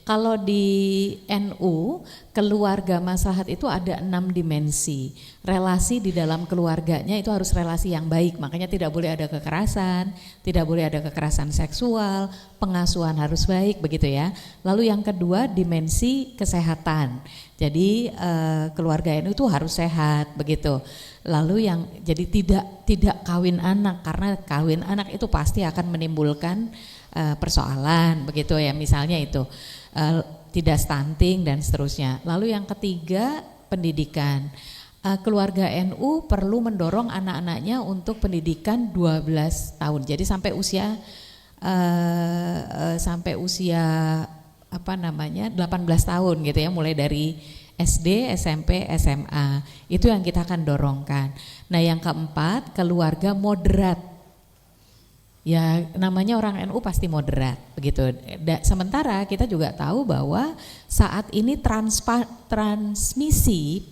Kalau di NU, keluarga maslahat itu ada 6 dimensi. Relasi di dalam keluarganya itu harus relasi yang baik, makanya tidak boleh ada kekerasan, tidak boleh ada kekerasan seksual, pengasuhan harus baik, begitu ya. Lalu yang kedua, dimensi kesehatan. Jadi keluarga NU itu harus sehat, begitu. Lalu yang jadi tidak kawin anak, karena kawin anak itu pasti akan menimbulkan persoalan, begitu ya, misalnya itu. Tidak stunting dan seterusnya. Lalu yang ketiga, pendidikan. Keluarga NU perlu mendorong anak-anaknya untuk pendidikan 12 tahun. Jadi sampai usia 18 tahun gitu ya, mulai dari SD, SMP, SMA. Itu yang kita akan dorongkan. Nah, yang keempat, keluarga moderat. Ya, namanya orang NU pasti moderat, begitu. Sementara kita juga tahu bahwa saat ini transmisi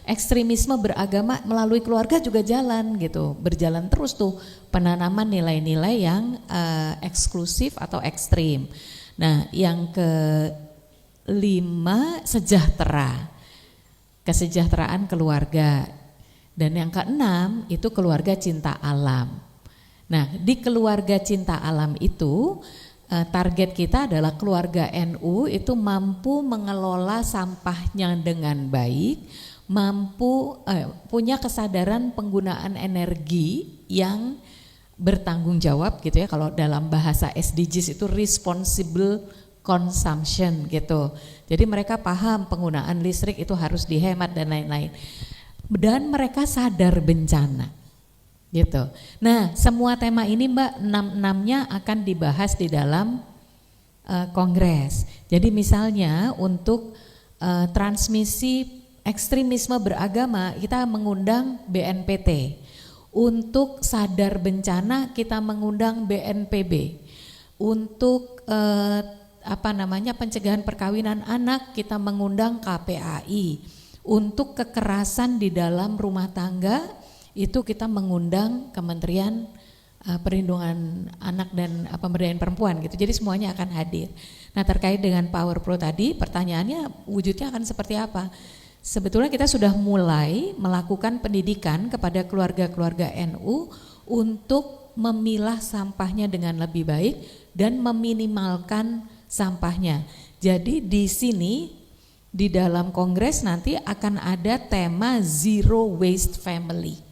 ekstremisme beragama melalui keluarga juga jalan gitu, berjalan terus tuh penanaman nilai-nilai yang eksklusif atau ekstrim. Nah, yang kelima, kesejahteraan keluarga, dan yang keenam itu keluarga cinta alam. Nah, di keluarga cinta alam itu target kita adalah keluarga NU itu mampu mengelola sampahnya dengan baik, mampu punya kesadaran penggunaan energi yang bertanggung jawab gitu ya, kalau dalam bahasa SDGs itu responsible consumption gitu. Jadi mereka paham penggunaan listrik itu harus dihemat dan lain-lain. Dan mereka sadar bencana. Gitu. Nah, semua tema ini Mbak, 6-6-nya akan dibahas di dalam kongres. Jadi misalnya untuk transmisi ekstremisme beragama kita mengundang BNPT. Untuk sadar bencana kita mengundang BNPB. Untuk pencegahan perkawinan anak kita mengundang KPAI. Untuk kekerasan di dalam rumah tangga itu kita mengundang Kementerian Perlindungan Anak dan Pemberdayaan Perempuan gitu. Jadi semuanya akan hadir. Nah, terkait dengan Power Pro tadi, pertanyaannya wujudnya akan seperti apa? Sebetulnya kita sudah mulai melakukan pendidikan kepada keluarga-keluarga NU untuk memilah sampahnya dengan lebih baik dan meminimalkan sampahnya. Jadi di sini di dalam kongres nanti akan ada tema Zero Waste Family.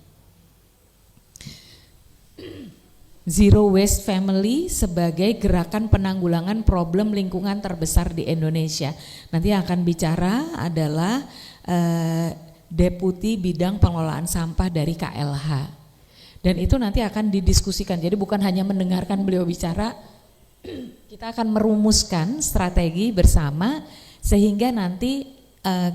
Zero Waste Family sebagai gerakan penanggulangan problem lingkungan terbesar di Indonesia. Nanti yang akan bicara adalah Deputi Bidang Pengelolaan Sampah dari KLH. Dan itu nanti akan didiskusikan. Jadi bukan hanya mendengarkan beliau bicara, kita akan merumuskan strategi bersama sehingga nanti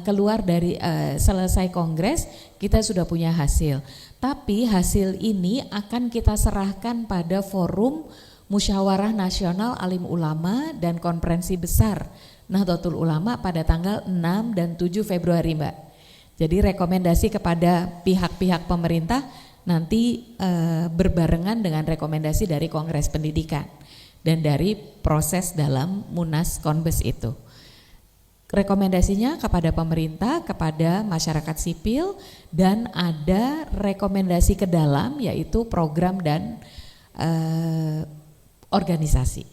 keluar dari selesai kongres kita sudah punya hasil. Tapi hasil ini akan kita serahkan pada forum Musyawarah Nasional Alim Ulama dan Konferensi Besar Nahdlatul Ulama pada tanggal 6 dan 7 Februari Mbak. Jadi rekomendasi kepada pihak-pihak pemerintah nanti berbarengan dengan rekomendasi dari Kongres Pendidikan dan dari proses dalam Munas Konbes itu. Rekomendasinya kepada pemerintah, kepada masyarakat sipil, dan ada rekomendasi ke dalam yaitu program dan organisasi.